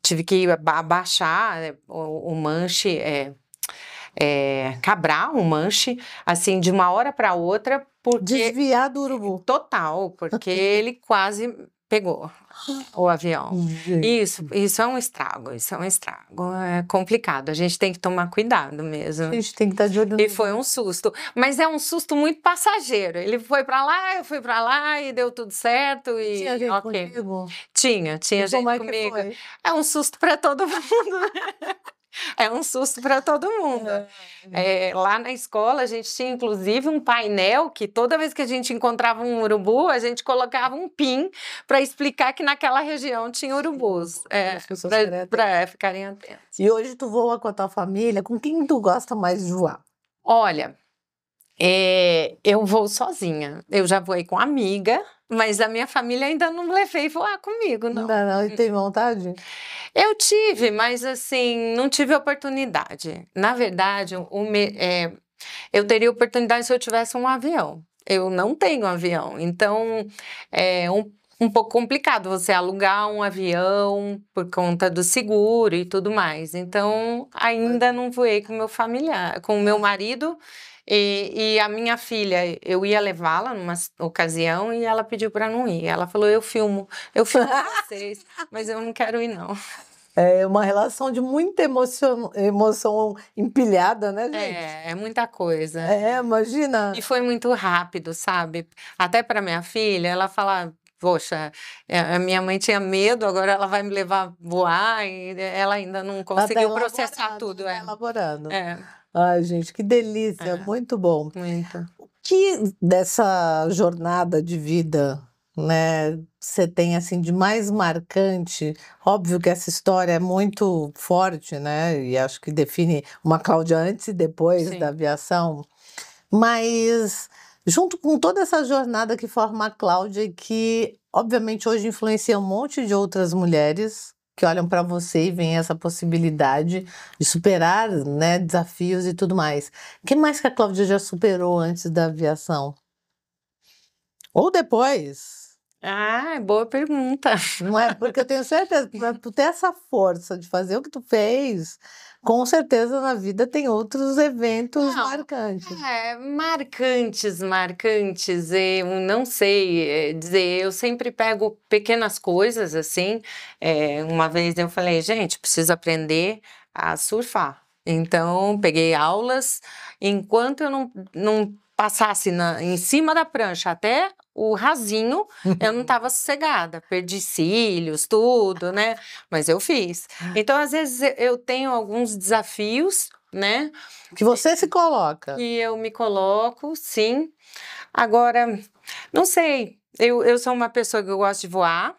tive que abaixar o manche, cabrar o manche, assim, de uma hora para outra, porque... Desviar do urubu. Total, porque ele quase pegou o avião. Isso é um estrago, é complicado, a gente tem que tomar cuidado mesmo. A gente tem que estar de olho. E foi um susto, mas é um susto muito passageiro, ele foi para lá, eu fui para lá e deu tudo certo e tinha gente comigo? Tinha gente comigo. É um susto para todo mundo, né? É um susto para todo mundo. Lá na escola, a gente tinha inclusive um painel que toda vez que a gente encontrava um urubu, a gente colocava um pin para explicar que naquela região tinha urubus, para ficarem atentos. E hoje tu voa com a tua família, com quem tu gosta mais de voar? Olha, eu vou sozinha, eu já voei com amiga, mas a minha família ainda não levei voar comigo, não. Não, e tem vontade? Eu tive, mas assim, não tive oportunidade. Na verdade, eu teria oportunidade se eu tivesse um avião. Eu não tenho avião, então é um pouco complicado você alugar um avião por conta do seguro e tudo mais. Então, ainda não voei com meu familiar, com o meu marido e a minha filha. Eu ia levá-la numa ocasião e ela pediu para não ir. Ela falou: eu filmo vocês, mas eu não quero ir, não. É uma relação de muita emoção empilhada, né, gente? É muita coisa. Imagina. E foi muito rápido, sabe? Até para minha filha, ela fala: poxa, a minha mãe tinha medo, agora ela vai me levar a voar, e ela ainda não conseguiu processar tudo. Elaborando. Ai, gente, que delícia, muito bom. Muito. O que dessa jornada de vida, né, você tem assim de mais marcante? Óbvio que essa história é muito forte, né? E acho que define uma Cláudia antes e depois da aviação. Mas junto com toda essa jornada que forma a Cláudia e que obviamente hoje influencia um monte de outras mulheres que olham para você e veem essa possibilidade de superar, né, desafios e tudo mais. O que mais que a Cláudia já superou antes da aviação? Ou depois? Boa pergunta. Não é? Porque eu tenho certeza que para tu ter essa força de fazer o que tu fez, com certeza na vida tem outros eventos marcantes. Marcantes, eu não sei dizer, eu sempre pego pequenas coisas assim. Uma vez eu falei: gente, preciso aprender a surfar. Então, peguei aulas, enquanto eu não passasse em cima da prancha até o rasinho, eu não estava sossegada, perdi cílios, tudo, né? Mas eu fiz. Então, às vezes, eu tenho alguns desafios, né? Que você se coloca. Que eu me coloco, sim. Agora, não sei, eu sou uma pessoa que eu gosto de voar.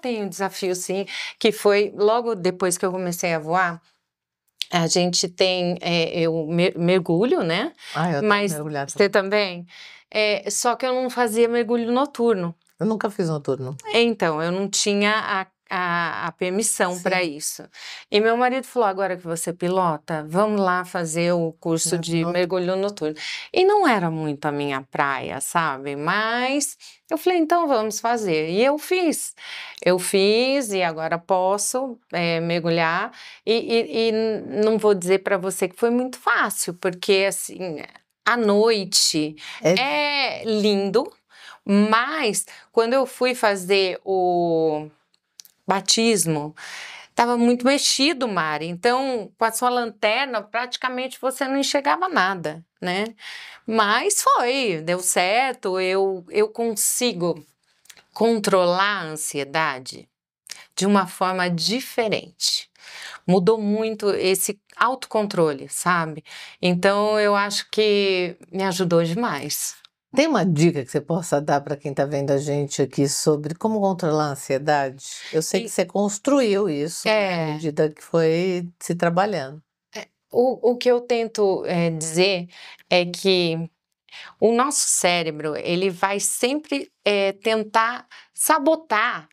Tem um desafio, sim, que foi logo depois que eu comecei a voar. A gente tem, eu mergulho, né? Eu mas mergulhar você também? Só que eu não fazia mergulho noturno. Eu nunca fiz noturno. Então, eu não tinha a permissão para isso. E meu marido falou: agora que você pilota, vamos lá fazer o curso de mergulho noturno. E não era muito a minha praia, sabe? Mas eu falei: então vamos fazer. E eu fiz e agora posso mergulhar. E não vou dizer para você que foi muito fácil, porque assim, à noite é lindo, mas quando eu fui fazer o batismo, estava muito mexido o mar, então com a sua lanterna praticamente você não enxergava nada, né? Mas deu certo, eu consigo controlar a ansiedade de uma forma diferente. Mudou muito esse autocontrole, sabe? Então eu acho que me ajudou demais. Tem uma dica que você possa dar para quem está vendo a gente aqui sobre como controlar a ansiedade? Eu sei que você construiu isso, né, à medida que foi se trabalhando. O que eu tento dizer é que o nosso cérebro, ele vai sempre tentar sabotar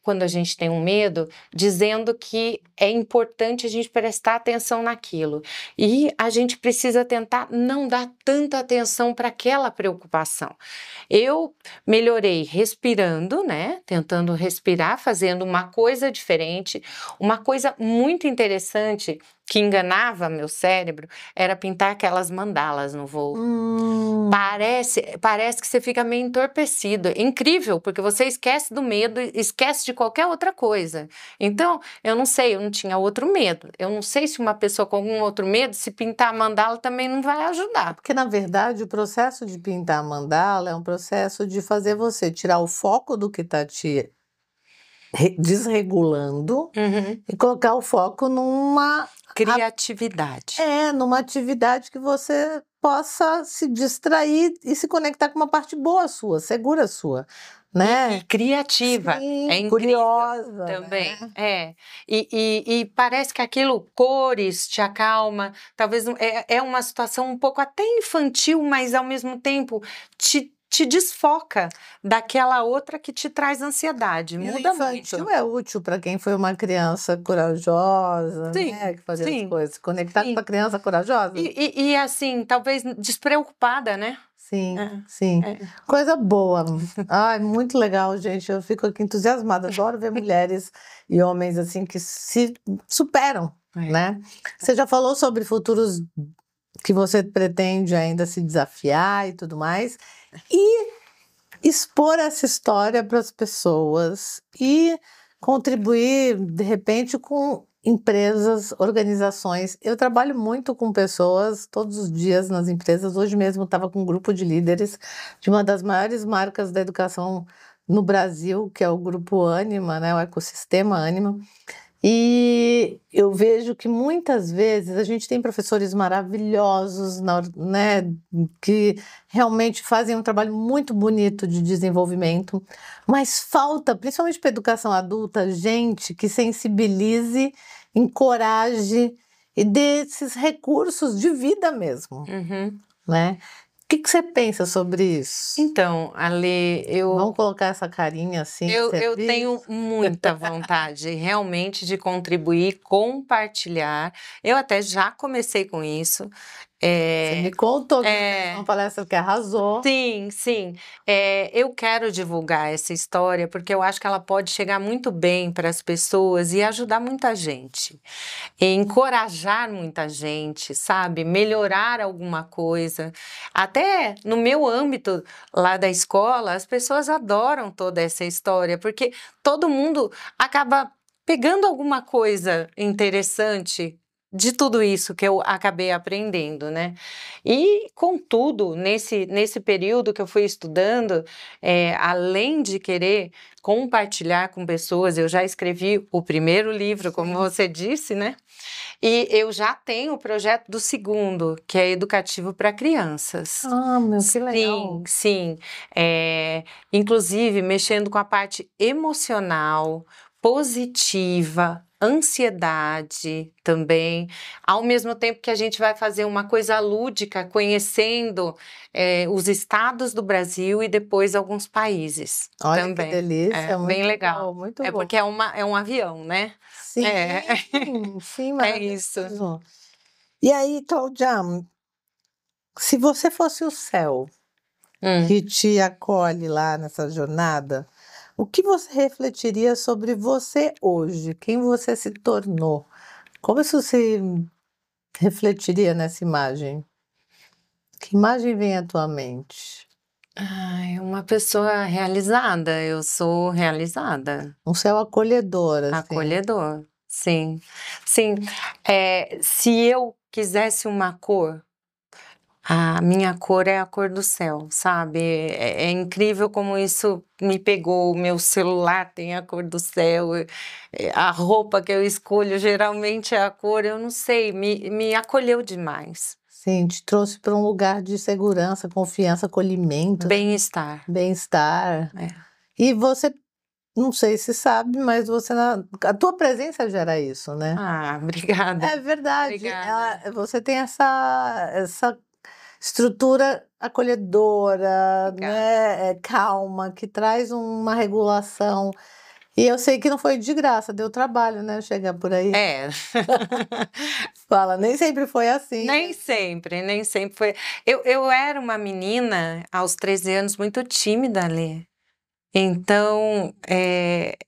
quando a gente tem um medo, dizendo que é importante a gente prestar atenção naquilo. E a gente precisa tentar não dar tanta atenção para aquela preocupação. Eu melhorei respirando, né? Tentando respirar, fazendo uma coisa diferente. Uma coisa muito interessante que enganava meu cérebro era pintar aquelas mandalas no voo. Parece que você fica meio entorpecido. É incrível, porque você esquece do medo, esquece de qualquer outra coisa. Então, eu não sei, eu não tinha outro medo. Eu não sei se uma pessoa com algum outro medo, se pintar a mandala também não vai ajudar. Porque, na verdade, o processo de pintar a mandala é um processo de fazer você tirar o foco do que está te desregulando e colocar o foco numa criatividade. Numa atividade que você possa se distrair e se conectar com uma parte boa sua, segura sua, né? E criativa. Sim, é incrível curiosa também. né? E parece que aquilo, cores, te acalma. Talvez é uma situação um pouco até infantil, mas ao mesmo tempo te desfoca daquela outra que te traz ansiedade. Muda infantil muito. é útil para quem foi uma criança corajosa, Sim, né? Que fazia as sim, coisas. Conectar com sim. a criança corajosa? E assim, talvez despreocupada, né? Sim, sim. Coisa boa. Ai, muito legal, gente. Eu fico aqui entusiasmada. Adoro ver mulheres e homens assim que se superam, né? Você já falou sobre futuros que você pretende ainda se desafiar e tudo mais. E expor essa história para as pessoas e contribuir, de repente, com empresas, organizações. Eu trabalho muito com pessoas todos os dias nas empresas. Hoje mesmo estava com um grupo de líderes de uma das maiores marcas da educação no Brasil, que é o Grupo Ânima, né, o ecossistema Ânima. E eu vejo que muitas vezes a gente tem professores maravilhosos, né, que realmente fazem um trabalho muito bonito de desenvolvimento, mas falta, principalmente para a educação adulta, gente que sensibilize, encoraje e dê esses recursos de vida mesmo, né? O que você pensa sobre isso? Então, Ale, Vamos colocar essa carinha assim. eu tenho muita vontade realmente de contribuir, compartilhar. Eu até já comecei com isso. Você me contou que você fez uma palestra que arrasou. Sim, sim. Eu quero divulgar essa história porque eu acho que ela pode chegar muito bem para as pessoas e ajudar muita gente. Encorajar muita gente, sabe? Melhorar alguma coisa. Até no meu âmbito lá da escola, as pessoas adoram toda essa história, porque todo mundo acaba pegando alguma coisa interessante de tudo isso que eu acabei aprendendo, né? E, contudo, nesse período que eu fui estudando, além de querer compartilhar com pessoas, eu já escrevi o primeiro livro, como você disse, né? E eu já tenho o projeto do segundo, que é educativo para crianças. Ah, meu, que legal. Sim. Inclusive, mexendo com a parte emocional, positiva, ansiedade também, ao mesmo tempo que a gente vai fazer uma coisa lúdica, conhecendo os estados do Brasil e depois alguns países. Olha também. que delícia, muito bem legal. bom, muito bom. Porque é um avião, né? Sim, sim, isso. maravilhoso. E aí, Cláudia, se você fosse o céu que te acolhe lá nessa jornada, o que você refletiria sobre você hoje? Quem você se tornou? Como isso se refletiria nessa imagem? Que imagem vem à tua mente? Uma pessoa realizada, eu sou realizada. Um céu acolhedor, assim. Acolhedor, sim. Sim, se eu quisesse uma cor, A minha cor é a cor do céu, sabe? É incrível como isso me pegou. O meu celular tem a cor do céu, a roupa que eu escolho geralmente é a cor, eu não sei, me acolheu demais. Sim, te trouxe para um lugar de segurança, confiança, acolhimento, né, Bem-estar. bem-estar. É. E você, não sei se sabe, mas você a tua presença gera isso, né. Ah, obrigada. É verdade, Obrigada. você tem essa estrutura acolhedora, Obrigada. né, calma, que traz uma regulação. E eu sei que não foi de graça, deu trabalho, né, chegar por aí. É. Fala, nem sempre foi assim. Nem sempre foi. Eu era uma menina, aos 13 anos, muito tímida, Lê. Então,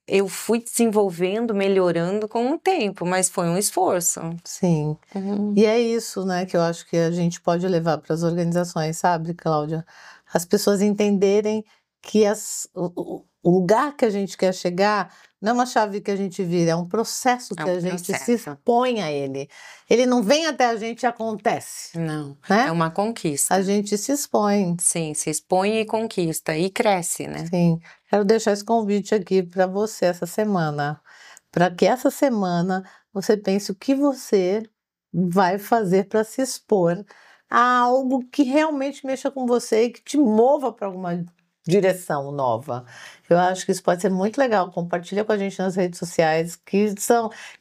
eu fui desenvolvendo, melhorando com o tempo, mas foi um esforço. Sim. Uhum. E é isso, né, que eu acho que a gente pode levar para as organizações, sabe, Cláudia? As pessoas entenderem que o lugar que a gente quer chegar não é uma chave que a gente vira, é um processo É que um a gente se processo. expõe a ele. Ele não vem até a gente e acontece, Não, é né? uma A conquista. gente se expõe. Sim, se expõe e conquista, e cresce, né? Sim. Quero deixar esse convite aqui para você essa semana, para que essa semana você pense o que você vai fazer para se expor a algo que realmente mexa com você e que te mova para alguma direção nova. Eu acho que isso pode ser muito legal. Compartilha com a gente nas redes sociais que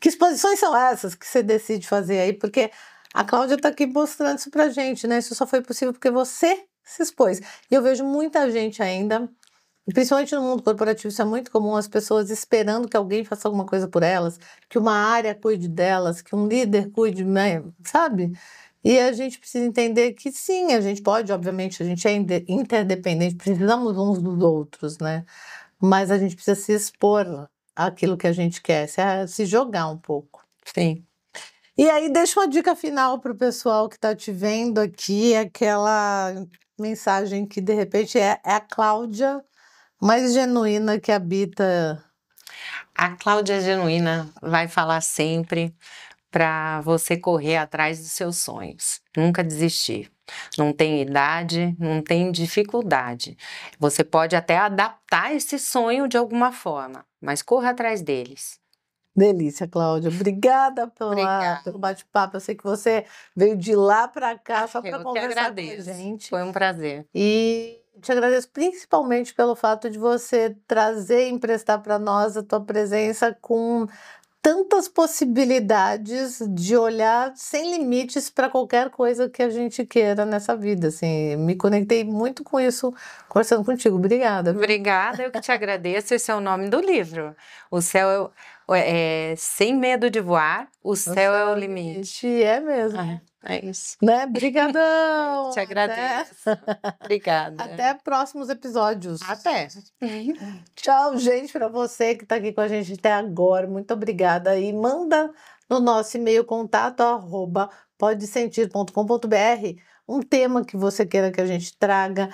exposições são essas que você decide fazer aí, porque a Cláudia está aqui mostrando isso pra gente, né? Isso só foi possível porque você se expôs. E eu vejo muita gente ainda, principalmente no mundo corporativo, isso é muito comum, as pessoas esperando que alguém faça alguma coisa por elas, que uma área cuide delas, que um líder cuide, né, sabe? E a gente precisa entender que sim, a gente pode, obviamente, a gente é interdependente, precisamos uns dos outros, né? Mas a gente precisa se expor àquilo que a gente quer, se jogar um pouco. Sim. E aí, deixa uma dica final para o pessoal que está te vendo aqui, aquela mensagem que de repente é a Cláudia mais genuína que habita. A Cláudia Genuína vai falar sempre para você correr atrás dos seus sonhos, nunca desistir. Não tem idade, não tem dificuldade. Você pode até adaptar esse sonho de alguma forma, mas corra atrás deles. Delícia, Cláudia. Obrigada pelo Obrigada. bate-papo. Eu sei que você veio de lá para cá só para Eu que conversar com a agradeço. gente. Foi um prazer. E te agradeço principalmente pelo fato de você trazer e emprestar para nós a tua presença com tantas possibilidades de olhar sem limites para qualquer coisa que a gente queira nessa vida, assim. Me conectei muito com isso conversando contigo. Obrigada, viu? Obrigada, eu que te agradeço. Esse é o nome do livro. O céu é Sem Medo de Voar, o céu é o limite. É mesmo. É isso. Né? Brigadão! Te agradeço. Obrigada. Até próximos episódios. Até. Tchau, gente, para você que está aqui com a gente até agora. Muito obrigada. E manda no nosso e-mail contato @podesentir.com.br um tema que você queira que a gente traga,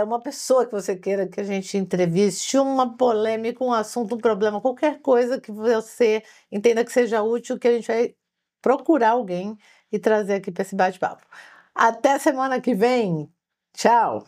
uma pessoa que você queira que a gente entreviste, uma polêmica, um assunto, um problema, qualquer coisa que você entenda que seja útil, que a gente vai procurar alguém e trazer aqui para esse bate-papo. Até semana que vem. Tchau!